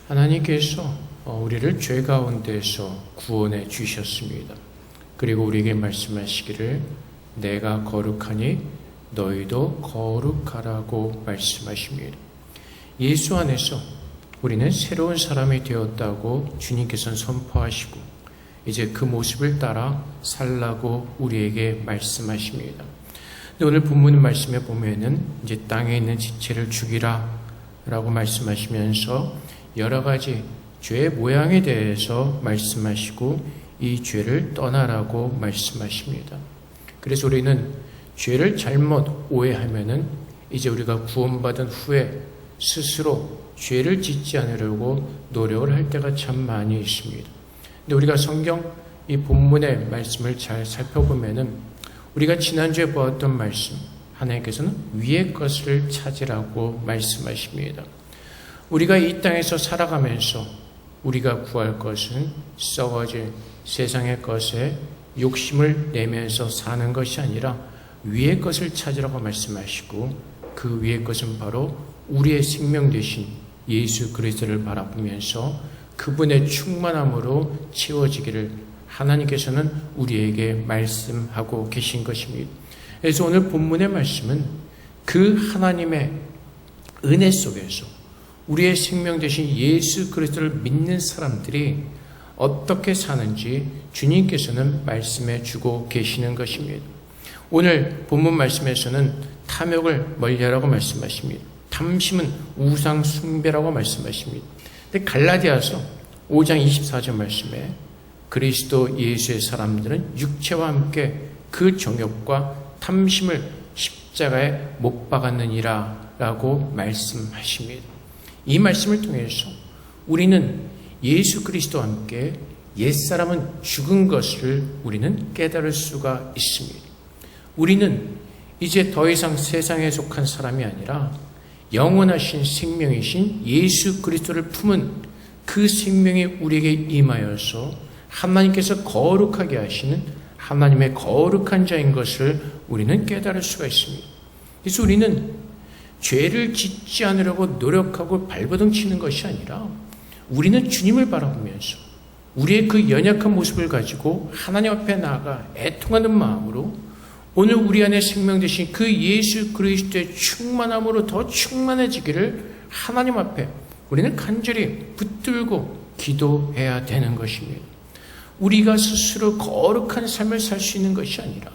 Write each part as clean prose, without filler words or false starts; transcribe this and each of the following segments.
하나님께서 우리를 죄 가운데서 구원해 주셨습니다. 그리고 우리에게 말씀하시기를 내가 거룩하니 너희도 거룩하라고 말씀하십니다. 예수 안에서 우리는 새로운 사람이 되었다고 주님께서는 선포하시고 이제 그 모습을 따라 살라고 우리에게 말씀하십니다. 오늘 본문 말씀에 보면은 이제 땅에 있는 지체를 죽이라 라고 말씀하시면서 여러 가지 죄의 모양에 대해서 말씀하시고 이 죄를 떠나라고 말씀하십니다. 그래서 우리는 죄를 잘못 오해하면은 이제 우리가 구원받은 후에 스스로 죄를 짓지 않으려고 노력을 할 때가 참 많이 있습니다. 근데 우리가 성경 이 본문의 말씀을 잘 살펴보면은 우리가 지난주에 보았던 말씀, 하나님께서는 위의 것을 찾으라고 말씀하십니다. 우리가 이 땅에서 살아가면서 우리가 구할 것은 썩어질 세상의 것에 욕심을 내면서 사는 것이 아니라 위의 것을 찾으라고 말씀하시고 그 위의 것은 바로 우리의 생명 되신 예수 그리스도를 바라보면서 그분의 충만함으로 채워지기를 하나님께서는 우리에게 말씀하고 계신 것입니다. 그래서 오늘 본문의 말씀은 그 하나님의 은혜 속에서 우리의 생명 되신 예수 그리스도를 믿는 사람들이 어떻게 사는지 주님께서는 말씀해 주고 계시는 것입니다. 오늘 본문 말씀에서는 탐욕을 멀리하라고 말씀하십니다. 탐심은 우상 숭배라고 말씀하십니다. 근데 갈라디아서 5장 24절 말씀에 그리스도 예수의 사람들은 육체와 함께 그 정욕과 탐심을 십자가에 못 박았느니라 라고 말씀하십니다. 이 말씀을 통해서 우리는 예수 그리스도와 함께 옛사람은 죽은 것을 우리는 깨달을 수가 있습니다. 우리는 이제 더 이상 세상에 속한 사람이 아니라 영원하신 생명이신 예수 그리스도를 품은 그 생명이 우리에게 임하여서 하나님께서 거룩하게 하시는 하나님의 거룩한 자인 것을 우리는 깨달을 수가 있습니다. 그래서 우리는 죄를 짓지 않으려고 노력하고 발버둥 치는 것이 아니라 우리는 주님을 바라보면서 우리의 그 연약한 모습을 가지고 하나님 앞에 나아가 애통하는 마음으로 오늘 우리 안에 생명 되신 그 예수 그리스도의 충만함으로 더 충만해지기를 하나님 앞에 우리는 간절히 붙들고 기도해야 되는 것입니다. 우리가 스스로 거룩한 삶을 살 수 있는 것이 아니라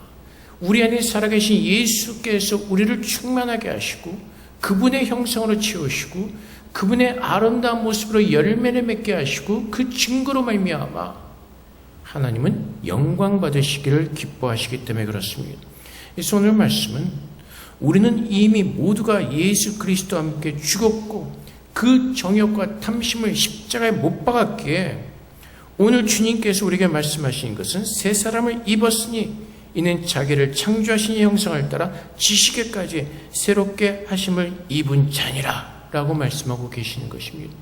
우리 안에 살아계신 예수께서 우리를 충만하게 하시고 그분의 형상으로 채우시고 그분의 아름다운 모습으로 열매를 맺게 하시고 그 증거로 말미암아 하나님은 영광 받으시기를 기뻐하시기 때문에 그렇습니다. 그래서 오늘 말씀은 우리는 이미 모두가 예수 그리스도와 함께 죽었고 그 정욕과 탐심을 십자가에 못 박았기에 오늘 주님께서 우리에게 말씀하신 것은 새 사람을 입었으니 이는 자기를 창조하신 형상을 따라 지식에까지 새롭게 하심을 입은 자니라 라고 말씀하고 계시는 것입니다.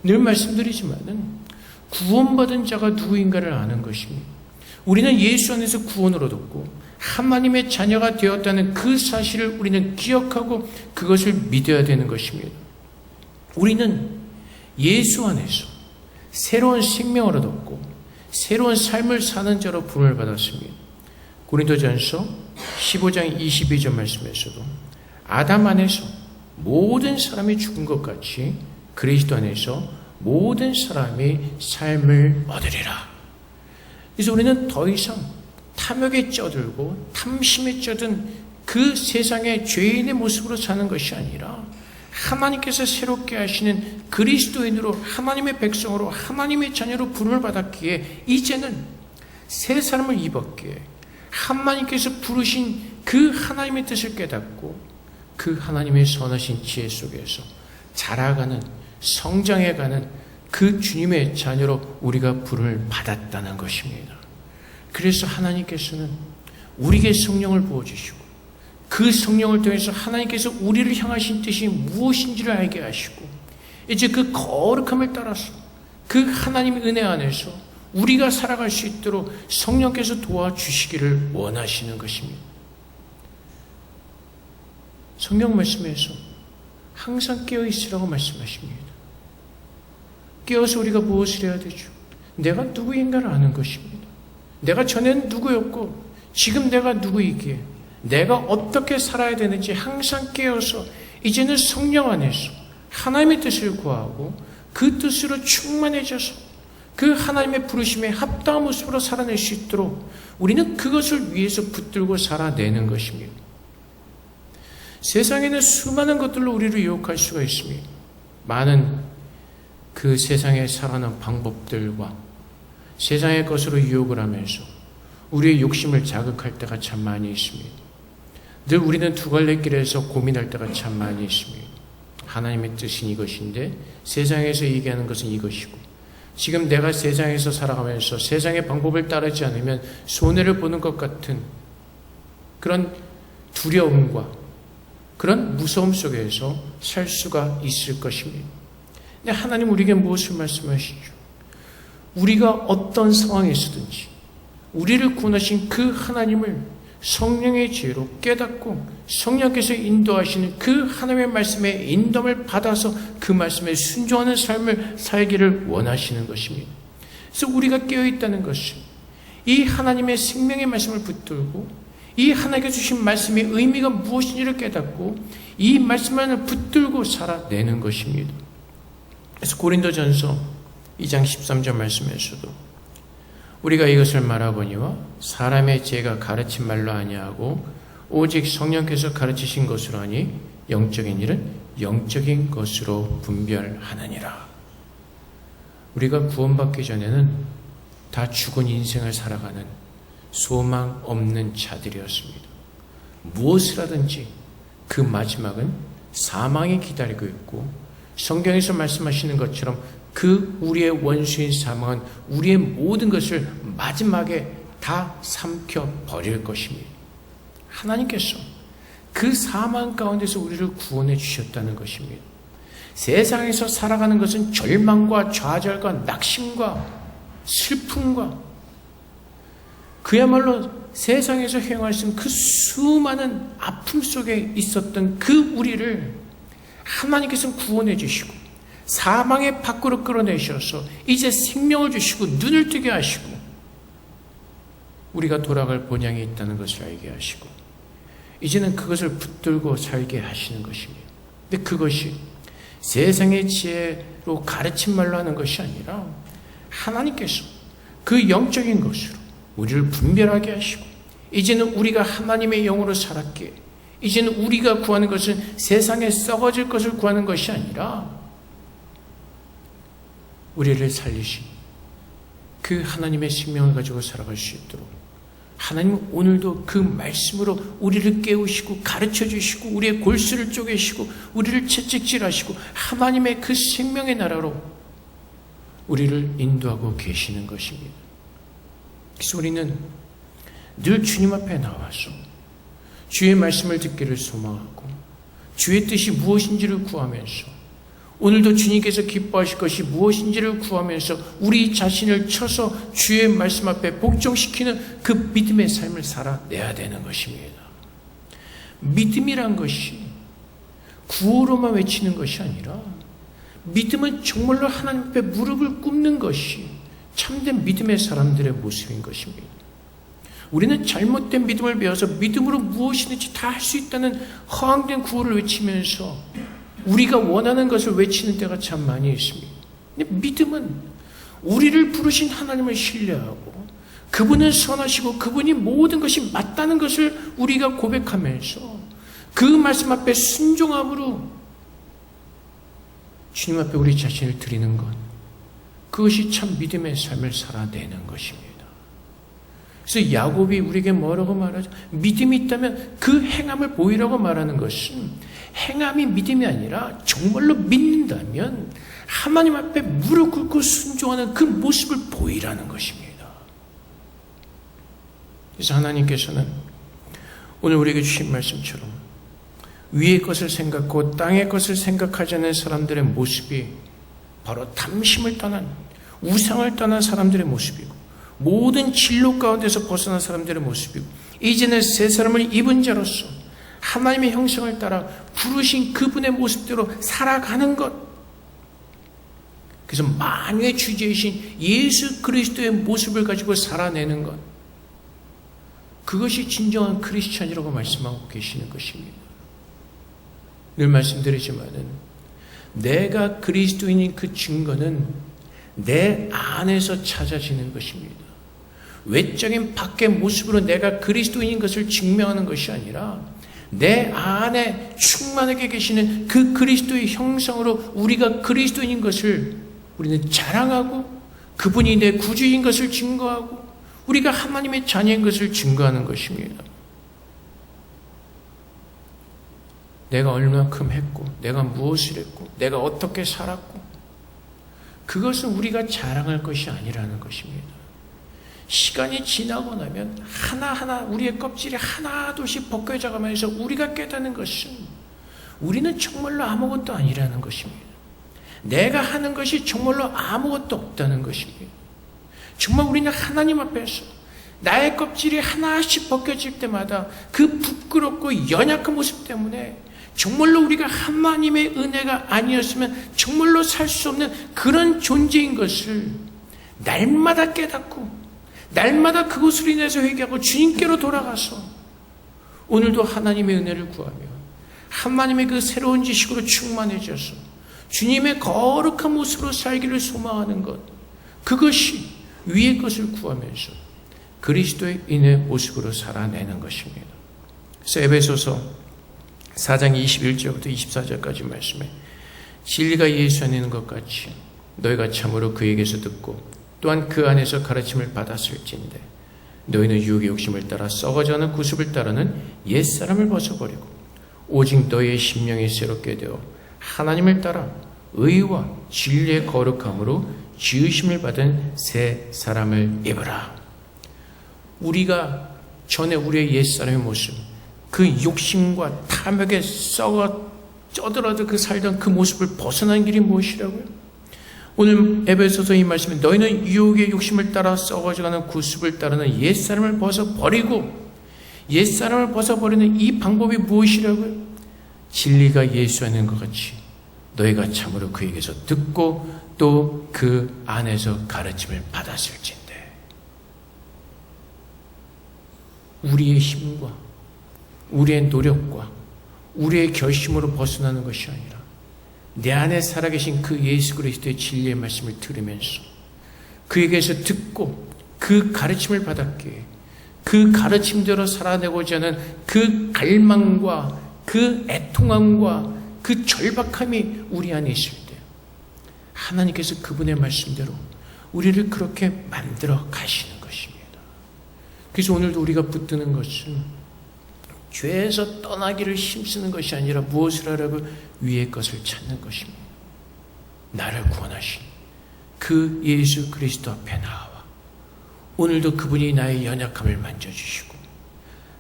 늘 말씀드리지만은 구원받은 자가 누구인가를 아는 것입니다. 우리는 예수 안에서 구원을 얻었고 하나님의 자녀가 되었다는 그 사실을 우리는 기억하고 그것을 믿어야 되는 것입니다. 우리는 예수 안에서 새로운 생명을 얻었고 새로운 삶을 사는 자로 부름을 받았습니다. 고린도전서 15장 22절 말씀에서도 아담 안에서 모든 사람이 죽은 것 같이 그리스도 안에서 모든 사람이 삶을 얻으리라. 그래서 우리는 더 이상 탐욕에 쩌들고 탐심에 쩌든 그 세상의 죄인의 모습으로 사는 것이 아니라 하나님께서 새롭게 하시는 그리스도인으로 하나님의 백성으로 하나님의 자녀로 부름을 받았기에 이제는 새 사람을 입었기에 하나님께서 부르신 그 하나님의 뜻을 깨닫고 그 하나님의 선하신 지혜 속에서 자라가는 성장해가는 그 주님의 자녀로 우리가 부름을 받았다는 것입니다. 그래서 하나님께서는 우리에게 성령을 부어주시고 그 성령을 통해서 하나님께서 우리를 향하신 뜻이 무엇인지를 알게 하시고 이제 그 거룩함을 따라서 그 하나님의 은혜 안에서 우리가 살아갈 수 있도록 성령께서 도와주시기를 원하시는 것입니다. 성경 말씀에서 항상 깨어있으라고 말씀하십니다. 깨어서 우리가 무엇을 해야 되죠? 내가 누구인가를 아는 것입니다. 내가 전에는 누구였고 지금 내가 누구이기에 내가 어떻게 살아야 되는지 항상 깨어서 이제는 성령 안에서 하나님의 뜻을 구하고 그 뜻으로 충만해져서 그 하나님의 부르심에 합당한 모습으로 살아낼 수 있도록 우리는 그것을 위해서 붙들고 살아내는 것입니다. 세상에는 수많은 것들로 우리를 유혹할 수가 있습니다. 많은 그 세상에 살아가는 방법들과 세상의 것으로 유혹을 하면서 우리의 욕심을 자극할 때가 참 많이 있습니다. 늘 우리는 두 갈래 길에서 고민할 때가 참 많이 있습니다. 하나님의 뜻은 이것인데 세상에서 얘기하는 것은 이것이고 지금 내가 세상에서 살아가면서 세상의 방법을 따르지 않으면 손해를 보는 것 같은 그런 두려움과 그런 무서움 속에서 살 수가 있을 것입니다. 근데 하나님 우리에게 무엇을 말씀하시죠? 우리가 어떤 상황에 있든지 우리를 구원하신 그 하나님을 성령의 지혜로 깨닫고 성령께서 인도하시는 그 하나님의 말씀의 인도를 받아서 그 말씀에 순종하는 삶을 살기를 원하시는 것입니다. 그래서 우리가 깨어있다는 것은 이 하나님의 생명의 말씀을 붙들고 이 하나님께 주신 말씀의 의미가 무엇인지를 깨닫고 이 말씀만을 붙들고 살아내는 것입니다. 그래서 고린도전서 2장 13절 말씀에서도 우리가 이것을 말하거니와 사람의 지혜가 가르친 말로 아니하고 오직 성령께서 가르치신 것으로 하니 영적인 일은 영적인 것으로 분별하느니라. 우리가 구원받기 전에는 다 죽은 인생을 살아가는 소망 없는 자들이었습니다. 무엇을 하든지 그 마지막은 사망이 기다리고 있고 성경에서 말씀하시는 것처럼 그 우리의 원수인 사망은 우리의 모든 것을 마지막에 다 삼켜 버릴 것입니다. 하나님께서 그 사망 가운데서 우리를 구원해 주셨다는 것입니다. 세상에서 살아가는 것은 절망과 좌절과 낙심과 슬픔과 그야말로 세상에서 행할 수 있는 그 수많은 아픔 속에 있었던 그 우리를 하나님께서 구원해 주시고 사망의 밖으로 끌어내셔서 이제 생명을 주시고 눈을 뜨게 하시고 우리가 돌아갈 본향이 있다는 것을 알게 하시고 이제는 그것을 붙들고 살게 하시는 것입니다. 근데 그것이 세상의 지혜로 가르친 말로 하는 것이 아니라 하나님께서 그 영적인 것으로 우리를 분별하게 하시고 이제는 우리가 하나님의 영으로 살았기에 이제는 우리가 구하는 것은 세상에 썩어질 것을 구하는 것이 아니라 우리를 살리신 그 하나님의 생명을 가지고 살아갈 수 있도록 하나님은 오늘도 그 말씀으로 우리를 깨우시고 가르쳐 주시고 우리의 골수를 쪼개시고 우리를 채찍질하시고 하나님의 그 생명의 나라로 우리를 인도하고 계시는 것입니다. 그래서 우리는 늘 주님 앞에 나와서 주의 말씀을 듣기를 소망하고 주의 뜻이 무엇인지를 구하면서 오늘도 주님께서 기뻐하실 것이 무엇인지를 구하면서 우리 자신을 쳐서 주의 말씀 앞에 복종시키는 그 믿음의 삶을 살아내야 되는 것입니다. 믿음이란 것이 구호로만 외치는 것이 아니라 믿음은 정말로 하나님 앞에 무릎을 꿇는 것이 참된 믿음의 사람들의 모습인 것입니다. 우리는 잘못된 믿음을 배워서 믿음으로 무엇이든지 다 할 수 있다는 허황된 구호를 외치면서 우리가 원하는 것을 외치는 때가 참 많이 있습니다. 근데 믿음은 우리를 부르신 하나님을 신뢰하고 그분은 선하시고 그분이 모든 것이 맞다는 것을 우리가 고백하면서 그 말씀 앞에 순종함으로 주님 앞에 우리 자신을 드리는 것, 그것이 참 믿음의 삶을 살아내는 것입니다. 그래서 야곱이 우리에게 뭐라고 말하죠? 믿음이 있다면 그 행함을 보이라고 말하는 것은 행함이 믿음이 아니라 정말로 믿는다면 하나님 앞에 무릎 꿇고 순종하는 그 모습을 보이라는 것입니다. 그래서 하나님께서는 오늘 우리에게 주신 말씀처럼 위의 것을 생각하고 땅의 것을 생각하지 않는 사람들의 모습이 바로 탐심을 떠난 우상을 떠난 사람들의 모습이고 모든 진로 가운데서 벗어난 사람들의 모습이고 이제는 새 사람을 입은 자로서 하나님의 형상을 따라 부르신 그분의 모습대로 살아가는 것, 그래서 만유의 주제이신 예수 그리스도의 모습을 가지고 살아내는 것, 그것이 진정한 크리스찬이라고 말씀하고 계시는 것입니다. 늘 말씀드리지만은 내가 그리스도인인 그 증거는 내 안에서 찾아지는 것입니다. 외적인 밖의 모습으로 내가 그리스도인인 것을 증명하는 것이 아니라 내 안에 충만하게 계시는 그 그리스도의 형상으로 우리가 그리스도인인 것을 우리는 자랑하고, 그분이 내 구주인 것을 증거하고, 우리가 하나님의 자녀인 것을 증거하는 것입니다. 내가 얼마큼 했고, 내가 무엇을 했고, 내가 어떻게 살았고, 그것은 우리가 자랑할 것이 아니라는 것입니다. 시간이 지나고 나면 하나하나 우리의 껍질이 하나둘씩 벗겨져가면서 우리가 깨닫는 것은 우리는 정말로 아무것도 아니라는 것입니다. 내가 하는 것이 정말로 아무것도 없다는 것입니다. 정말 우리는 하나님 앞에서 나의 껍질이 하나씩 벗겨질 때마다 그 부끄럽고 연약한 모습 때문에 정말로 우리가 하나님의 은혜가 아니었으면 정말로 살 수 없는 그런 존재인 것을 날마다 깨닫고, 날마다 그것으로 인해서 회개하고 주님께로 돌아가서 오늘도 하나님의 은혜를 구하며 하나님의 그 새로운 지식으로 충만해져서 주님의 거룩한 모습으로 살기를 소망하는 것, 그것이 위의 것을 구하면서 그리스도의 인의 모습으로 살아내는 것입니다. 그래서 에베소서 4장 21절부터 24절까지 말씀에 진리가 예수 안에 있는 것 같이 너희가 참으로 그에게서 듣고 또한 그 안에서 가르침을 받았을진데 너희는 유혹의 욕심을 따라 썩어져가는 구습을 따르는 옛사람을 벗어버리고 오직 너희의 심령이 새롭게 되어 하나님을 따라 의와 진리의 거룩함으로 지으심을 받은 새 사람을 입으라. 우리가 전에 우리의 옛사람의 모습, 그 욕심과 탐욕에 썩어 쩌들어도 그 살던 그 모습을 벗어난 길이 무엇이라고요? 오늘 에베소서 이 말씀에 너희는 유혹의 욕심을 따라 썩어져가는 구습을 따르는 옛사람을 벗어버리고, 옛사람을 벗어버리는 이 방법이 무엇이라고요? 진리가 예수 안에 있는 것 같이 너희가 참으로 그에게서 듣고 또 그 안에서 가르침을 받았을진데, 우리의 힘과 우리의 노력과 우리의 결심으로 벗어나는 것이 아니라 내 안에 살아계신 그 예수 그리스도의 진리의 말씀을 들으면서 그에게서 듣고 그 가르침을 받았기에 그 가르침대로 살아내고자 하는 그 갈망과 그 애통함과 그 절박함이 우리 안에 있을 때 하나님께서 그분의 말씀대로 우리를 그렇게 만들어 가시는 것입니다. 그래서 오늘도 우리가 붙드는 것은 죄에서 떠나기를 힘쓰는 것이 아니라 무엇을 하라고? 위의 것을 찾는 것입니다. 나를 구원하신 그 예수 그리스도 앞에 나와 오늘도 그분이 나의 연약함을 만져주시고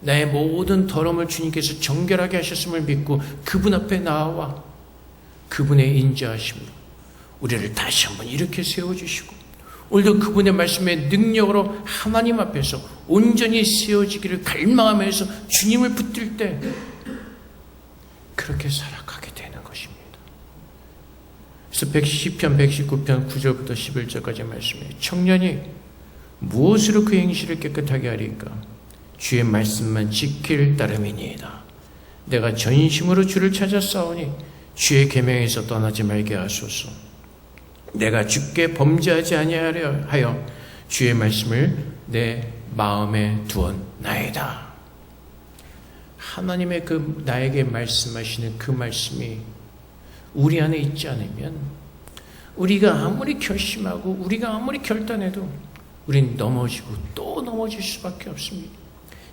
나의 모든 더러움을 주님께서 정결하게 하셨음을 믿고 그분 앞에 나와 그분의 인자하심으로 우리를 다시 한번 이렇게 세워주시고 오늘도 그분의 말씀의 능력으로 하나님 앞에서 온전히 세워지기를 갈망하면서 주님을 붙들 때 그렇게 살아가게 되는 것입니다. 그래서 110편 119편 9절부터 11절까지 말씀에 청년이 무엇으로 그 행실을 깨끗하게 하리까? 주의 말씀만 지킬 따름이니이다. 내가 전심으로 주를 찾아 싸우니 주의 계명에서 떠나지 말게 하소서. 내가 주께 범죄하지 아니하려 하여 주의 말씀을 내 마음에 두었나이다. 하나님의 그 나에게 말씀하시는 그 말씀이 우리 안에 있지 않으면 우리가 아무리 결심하고 우리가 아무리 결단해도 우린 넘어지고 또 넘어질 수밖에 없습니다.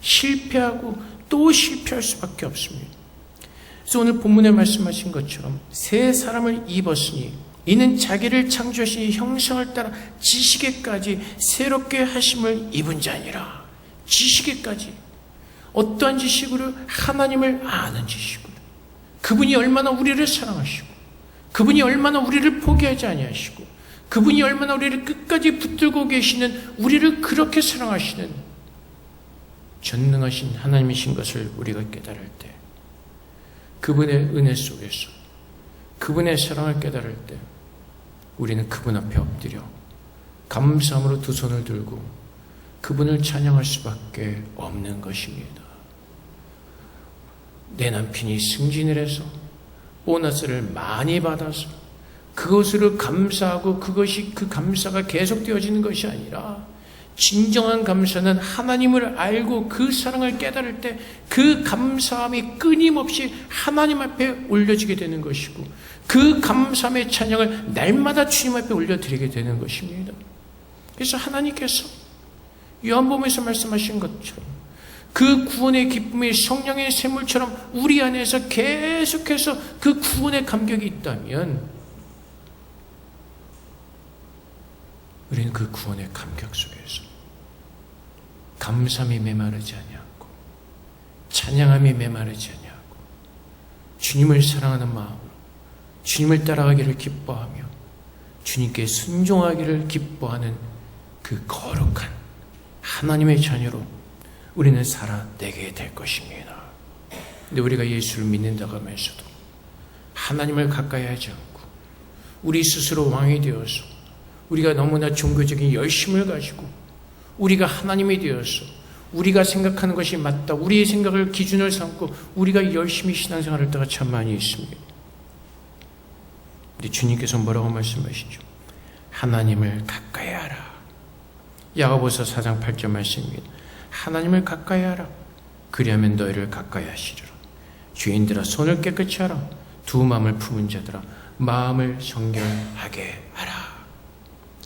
실패하고 또 실패할 수밖에 없습니다. 그래서 오늘 본문에 말씀하신 것처럼 새 사람을 입었으니 이는 자기를 창조하신 형상을 따라 지식에까지 새롭게 하심을 입은 자니라. 지식에까지 어떠한 지식으로? 하나님을 아는 지식으로. 그분이 얼마나 우리를 사랑하시고 그분이 얼마나 우리를 포기하지 아니하시고 그분이 얼마나 우리를 끝까지 붙들고 계시는 우리를 그렇게 사랑하시는 전능하신 하나님이신 것을 우리가 깨달을 때 그분의 은혜 속에서 그분의 사랑을 깨달을 때 우리는 그분 앞에 엎드려 감사함으로 두 손을 들고 그분을 찬양할 수밖에 없는 것입니다. 내 남편이 승진을 해서 보너스를 많이 받아서 그것으로 감사하고 그것이 그 감사가 계속되어지는 것이 아니라 진정한 감사는 하나님을 알고 그 사랑을 깨달을 때 그 감사함이 끊임없이 하나님 앞에 올려지게 되는 것이고 그 감사함의 찬양을 날마다 주님 앞에 올려드리게 되는 것입니다. 그래서 하나님께서 요한복음에서 말씀하신 것처럼 그 구원의 기쁨이 성령의 샘물처럼 우리 안에서 계속해서 그 구원의 감격이 있다면 우리는 그 구원의 감격 속에서 감사함이 메마르지 아니하고 찬양함이 메마르지 아니하고 주님을 사랑하는 마음으로 주님을 따라가기를 기뻐하며 주님께 순종하기를 기뻐하는 그 거룩한 하나님의 자녀로 우리는 살아내게 될 것입니다. 근데 우리가 예수를 믿는다고 하면서도 하나님을 가까이 하지 않고 우리 스스로 왕이 되어서 우리가 너무나 종교적인 열심을 가지고 우리가 하나님이 되어서 우리가 생각하는 것이 맞다, 우리의 생각을 기준을 삼고 우리가 열심히 신앙생활을 할 때가 참 많이 있습니다. 근데 주님께서 뭐라고 말씀하시죠? 하나님을 가까이 하라. 야고보서 4장 8절 말씀입니다. 하나님을 가까이 하라. 그리하면 너희를 가까이 하시리라. 죄인들아 손을 깨끗이 하라. 두 마음을 품은 자들아 마음을 정결하게 하라.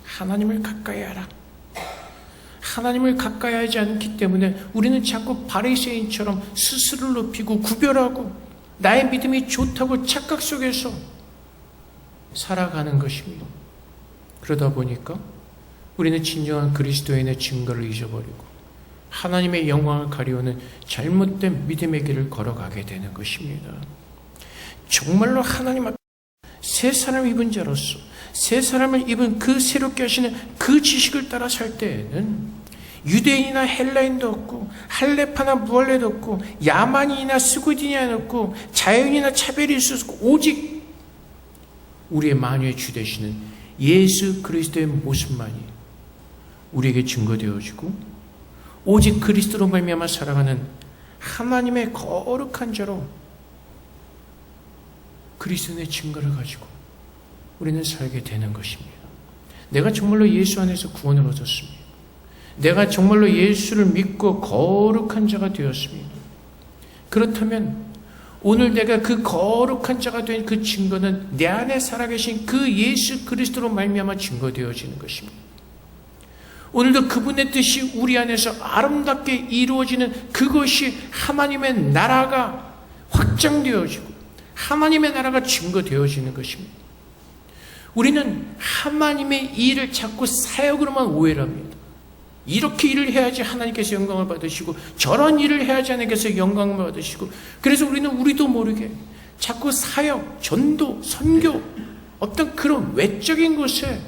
하나님을 가까이 하라. 하나님을 가까이 하지 않기 때문에 우리는 자꾸 바리새인처럼 스스로를 높이고 구별하고 나의 믿음이 좋다고 착각 속에서 살아가는 것입니다. 그러다 보니까 우리는 진정한 그리스도인의 증거를 잊어버리고 하나님의 영광을 가리우는 잘못된 믿음의 길을 걸어가게 되는 것입니다. 정말로 하나님 앞에 새 사람을 입은 자로서 새 사람을 입은 그 새롭게 하시는 그 지식을 따라 살 때에는 유대인이나 헬라인도 없고 할레파나 무할레도 없고 야만인이나 스구디니아도 없고 자연이나 차별이 있을 수 없고 오직 우리의 만유의 주 되시는 예수 그리스도의 모습만이 우리에게 증거되어지고 오직 그리스도로 말미암아 살아가는 하나님의 거룩한 자로 그리스도의 증거를 가지고 우리는 살게 되는 것입니다. 내가 정말로 예수 안에서 구원을 얻었습니다. 내가 정말로 예수를 믿고 거룩한 자가 되었습니다. 그렇다면 오늘 내가 그 거룩한 자가 된 그 증거는 내 안에 살아계신 그 예수 그리스도로 말미암아 증거되어지는 것입니다. 오늘도 그분의 뜻이 우리 안에서 아름답게 이루어지는 그것이 하나님의 나라가 확장되어지고 하나님의 나라가 증거되어지는 것입니다. 우리는 하나님의 일을 자꾸 사역으로만 오해를 합니다. 이렇게 일을 해야지 하나님께서 영광을 받으시고 저런 일을 해야지 하나님께서 영광을 받으시고 그래서 우리는 우리도 모르게 자꾸 사역, 전도, 선교 어떤 그런 외적인 것에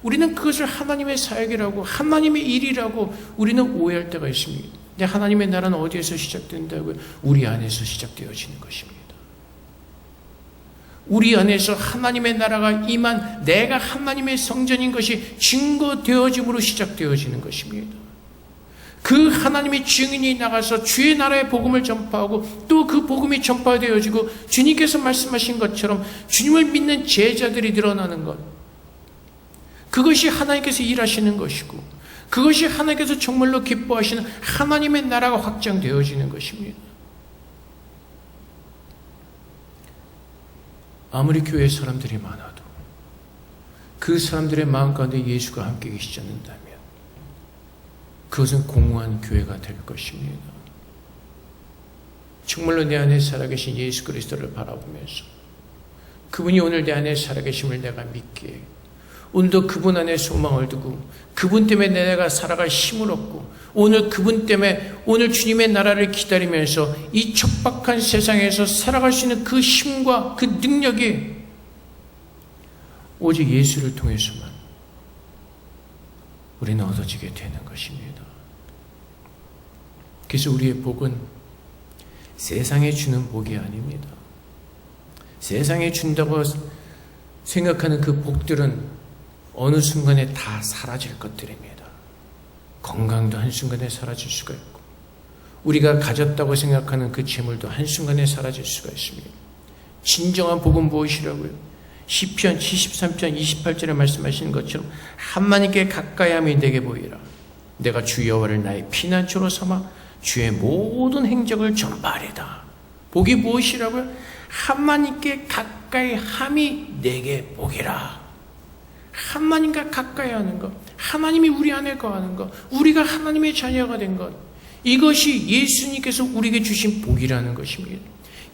우리는 그것을 하나님의 사역이라고 하나님의 일이라고 우리는 오해할 때가 있습니다. 근데 하나님의 나라는 어디에서 시작된다고요? 우리 안에서 시작되어지는 것입니다. 우리 안에서 하나님의 나라가 임한 내가 하나님의 성전인 것이 증거되어짐으로 시작되어지는 것입니다. 그 하나님의 증인이 나가서 주의 나라의 복음을 전파하고 또 그 복음이 전파되어지고 주님께서 말씀하신 것처럼 주님을 믿는 제자들이 늘어나는 것, 그것이 하나님께서 일하시는 것이고 그것이 하나님께서 정말로 기뻐하시는 하나님의 나라가 확장되어지는 것입니다. 아무리 교회 사람들이 많아도 그 사람들의 마음 가운데 예수가 함께 계시지 않는다면 그것은 공허한 교회가 될 것입니다. 정말로 내 안에 살아계신 예수 그리스도를 바라보면서 그분이 오늘 내 안에 살아계심을 내가 믿기에 오늘도 그분 안에 소망을 두고 그분 때문에 내가 살아갈 힘을 얻고 오늘 그분 때문에 오늘 주님의 나라를 기다리면서 이 척박한 세상에서 살아갈 수 있는 그 힘과 그 능력이 오직 예수를 통해서만 우리는 얻어지게 되는 것입니다. 그래서 우리의 복은 세상에 주는 복이 아닙니다. 세상에 준다고 생각하는 그 복들은 어느 순간에 다 사라질 것들입니다. 건강도 한순간에 사라질 수가 있고, 우리가 가졌다고 생각하는 그 재물도 한순간에 사라질 수가 있습니다. 진정한 복은 무엇이라고요? 시편 73편 28절에 말씀하시는 것처럼 하나님께 가까이함이 내게 보이라. 내가 주 여호와를 나의 피난처로 삼아 주의 모든 행적을 전파하리다. 복이 무엇이라고요? 하나님께 가까이함이 내게 복이라. 하나님과 가까이 하는 것, 하나님이 우리 안에 거하는 것, 우리가 하나님의 자녀가 된 것, 이것이 예수님께서 우리에게 주신 복이라는 것입니다.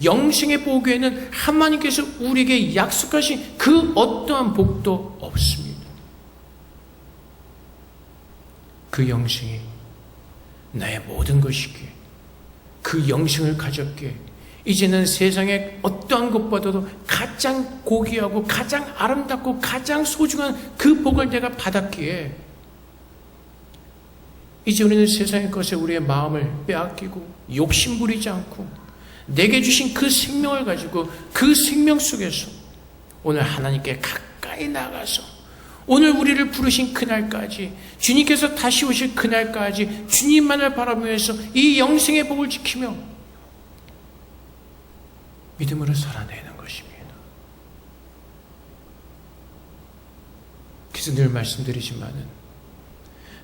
영생의 복에는 하나님께서 우리에게 약속하신 그 어떠한 복도 없습니다. 그 영생이 나의 모든 것이기에, 그 영생을 가졌기에 이제는 세상의 어떠한 것보다도 가장 고귀하고 가장 아름답고 가장 소중한 그 복을 내가 받았기에 이제 우리는 세상의 것에 우리의 마음을 빼앗기고 욕심 부리지 않고 내게 주신 그 생명을 가지고 그 생명 속에서 오늘 하나님께 가까이 나가서 오늘 우리를 부르신 그날까지, 주님께서 다시 오실 그날까지 주님만을 바라보면서 이 영생의 복을 지키며 믿음으로 살아내는 것입니다. 그래서 늘 말씀드리지만은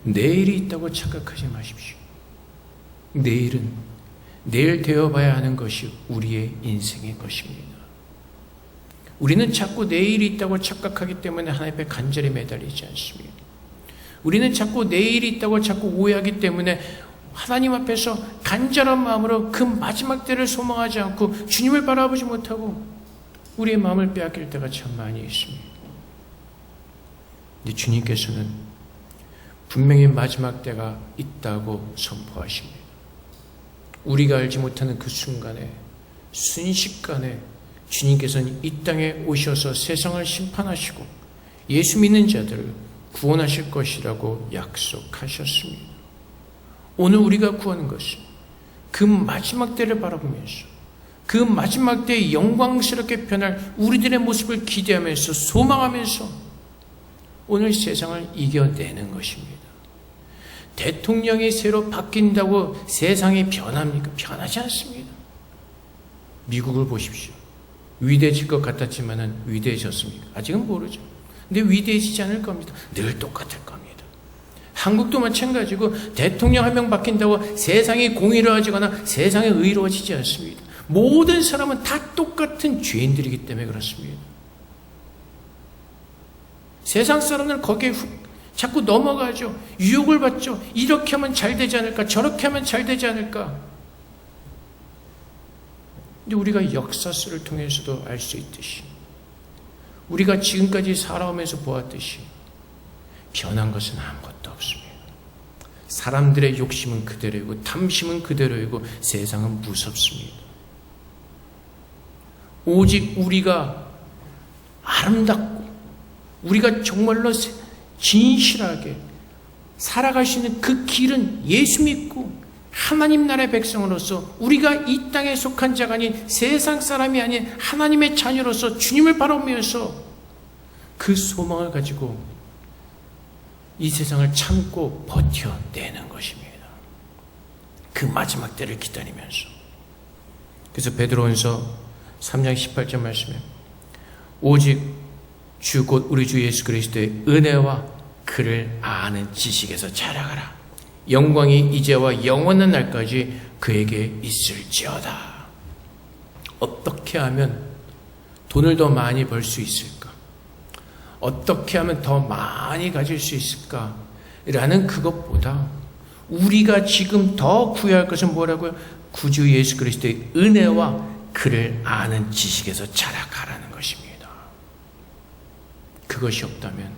내일이 있다고 착각하지 마십시오. 내일은 내일 되어봐야 하는 것이 우리의 인생의 것입니다. 우리는 자꾸 내일이 있다고 착각하기 때문에 하나님 앞에 간절히 매달리지 않습니다. 우리는 자꾸 내일이 있다고 자꾸 오해하기 때문에 하나님 앞에서 간절한 마음으로 그 마지막 때를 소망하지 않고 주님을 바라보지 못하고 우리의 마음을 빼앗길 때가 참 많이 있습니다. 근데 주님께서는 분명히 마지막 때가 있다고 선포하십니다. 우리가 알지 못하는 그 순간에, 순식간에 주님께서는 이 땅에 오셔서 세상을 심판하시고 예수 믿는 자들을 구원하실 것이라고 약속하셨습니다. 오늘 우리가 구하는 것은 그 마지막 때를 바라보면서 그 마지막 때에 영광스럽게 변할 우리들의 모습을 기대하면서 소망하면서 오늘 세상을 이겨내는 것입니다. 대통령이 새로 바뀐다고 세상이 변합니까? 변하지 않습니다. 미국을 보십시오. 위대해질 것 같았지만 위대해졌습니까? 아직은 모르죠. 근데 위대해지지 않을 겁니다. 늘 똑같을 겁니다. 한국도 마찬가지고 대통령 한 명 바뀐다고 세상이 공의로워지거나 세상이 의로워지지 않습니다. 모든 사람은 다 똑같은 죄인들이기 때문에 그렇습니다. 세상 사람들은 거기에 자꾸 넘어가죠. 유혹을 받죠. 이렇게 하면 잘 되지 않을까? 저렇게 하면 잘 되지 않을까? 근데 우리가 역사서를 통해서도 알 수 있듯이 우리가 지금까지 살아오면서 보았듯이 변한 것은 아무것도 없습니다. 사람들의 욕심은 그대로이고 탐심은 그대로이고 세상은 무섭습니다. 오직 우리가 아름답고 우리가 정말로 진실하게 살아갈 수 있는 그 길은 예수 믿고 하나님 나라의 백성으로서 우리가 이 땅에 속한 자가 아닌 세상 사람이 아닌 하나님의 자녀로서 주님을 바라보면서 그 소망을 가지고 이 세상을 참고 버텨내는 것입니다. 그 마지막 때를 기다리면서. 그래서 베드로전서 3장 18절 말씀에 오직 주 곧 우리 주 예수 그리스도의 은혜와 그를 아는 지식에서 자라가라. 영광이 이제와 영원한 날까지 그에게 있을지어다. 어떻게 하면 돈을 더 많이 벌 수 있을까? 어떻게 하면 더 많이 가질 수 있을까? 라는 그것보다 우리가 지금 더 구해야 할 것은 뭐라고요? 구주 예수 그리스도의 은혜와 그를 아는 지식에서 자라가라는 것입니다. 그것이 없다면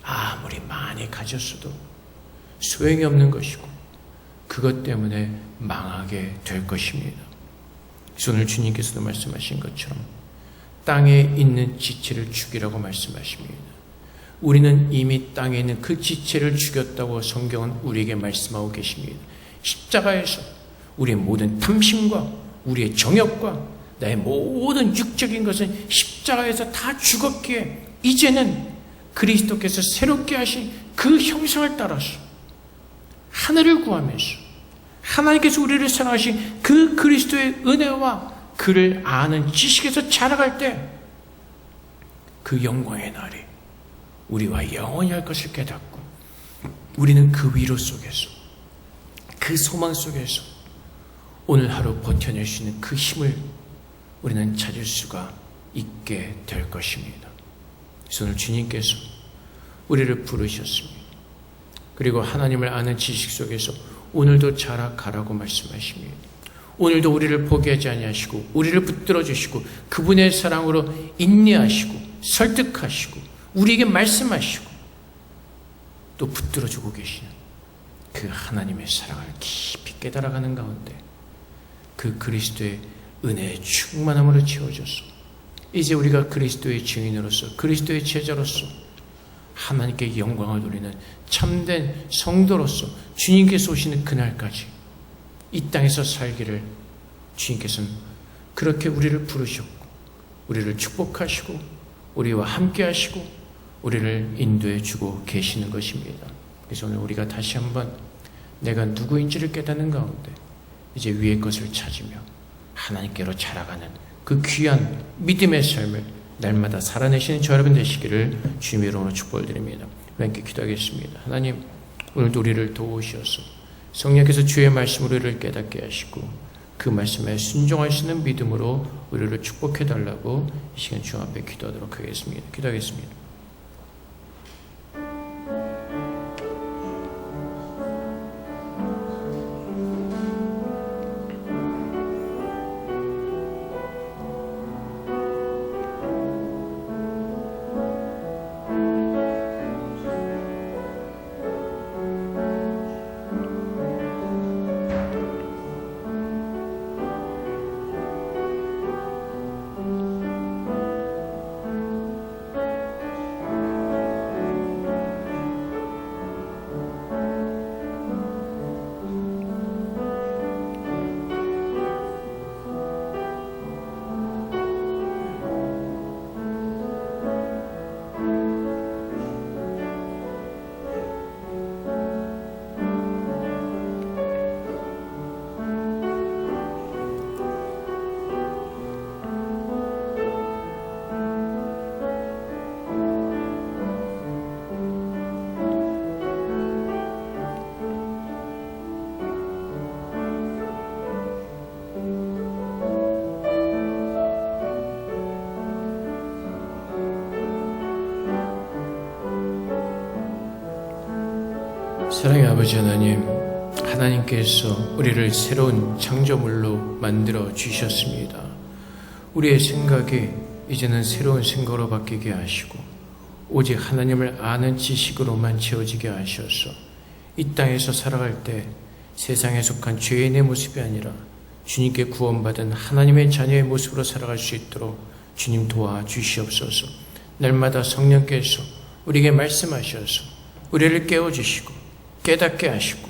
아무리 많이 가졌어도 소용이 없는 것이고 그것 때문에 망하게 될 것입니다. 그래서 오늘 주님께서도 말씀하신 것처럼 땅에 있는 지체를 죽이라고 말씀하십니다. 우리는 이미 땅에 있는 그 지체를 죽였다고 성경은 우리에게 말씀하고 계십니다. 십자가에서 우리의 모든 탐심과 우리의 정욕과 나의 모든 육적인 것은 십자가에서 다 죽었기에 이제는 그리스도께서 새롭게 하신 그 형상을 따라서 하늘을 구하면서 하나님께서 우리를 사랑하신 그 그리스도의 은혜와 그를 아는 지식에서 자라갈 때 그 영광의 날이 우리와 영원히 할 것을 깨닫고 우리는 그 위로 속에서 그 소망 속에서 오늘 하루 버텨낼 수 있는 그 힘을 우리는 찾을 수가 있게 될 것입니다. 그래서 오늘 주님께서 우리를 부르셨습니다. 그리고 하나님을 아는 지식 속에서 오늘도 자라가라고 말씀하십니다. 오늘도 우리를 포기하지 아니하시고 우리를 붙들어 주시고 그분의 사랑으로 인내하시고 설득하시고 우리에게 말씀하시고 또 붙들어 주고 계시는 그 하나님의 사랑을 깊이 깨달아가는 가운데 그 그리스도의 은혜의 충만함으로 채워져서 이제 우리가 그리스도의 증인으로서 그리스도의 제자로서 하나님께 영광을 돌리는 참된 성도로서 주님께서 오시는 그날까지 이 땅에서 살기를 주님께서는 그렇게 우리를 부르셨고 우리를 축복하시고 우리와 함께 하시고 우리를 인도해 주고 계시는 것입니다. 그래서 오늘 우리가 다시 한번 내가 누구인지를 깨닫는 가운데 이제 위의 것을 찾으며 하나님께로 자라가는 그 귀한 믿음의 삶을 날마다 살아내시는 저 여러분 되시기를 주님의 이름으로 축복을 드립니다. 함께 기도하겠습니다. 하나님, 오늘도 우리를 도우셔서 성령께서 주의 말씀으로 우리를 깨닫게 하시고 그 말씀에 순종할 수 있는 믿음으로 우리를 축복해달라고 이 시간 주 앞에 기도하도록 하겠습니다. 기도하겠습니다. 사랑의 아버지 하나님, 하나님께서 우리를 새로운 창조물로 만들어 주셨습니다. 우리의 생각이 이제는 새로운 생각으로 바뀌게 하시고 오직 하나님을 아는 지식으로만 채워지게 하셔서 이 땅에서 살아갈 때 세상에 속한 죄인의 모습이 아니라 주님께 구원받은 하나님의 자녀의 모습으로 살아갈 수 있도록 주님 도와주시옵소서. 날마다 성령께서 우리에게 말씀하셔서 우리를 깨워주시고 깨닫게 하시고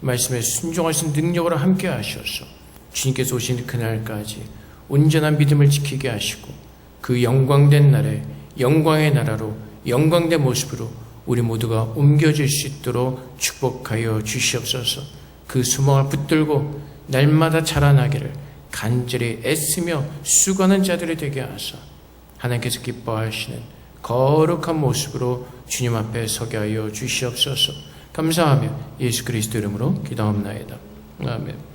말씀에 순종할 수 있는 능력으로 함께 하셔서 주님께서 오신 그날까지 온전한 믿음을 지키게 하시고 그 영광된 날에 영광의 나라로 영광된 모습으로 우리 모두가 옮겨질 수 있도록 축복하여 주시옵소서. 그 소망을 붙들고 날마다 자라나기를 간절히 애쓰며 수고하는 자들이 되게 하사 하나님께서 기뻐하시는 거룩한 모습으로 주님 앞에 서게 하여 주시옵소서. 감사하며 예수 그리스도 이름으로 기도합나이다. 아멘.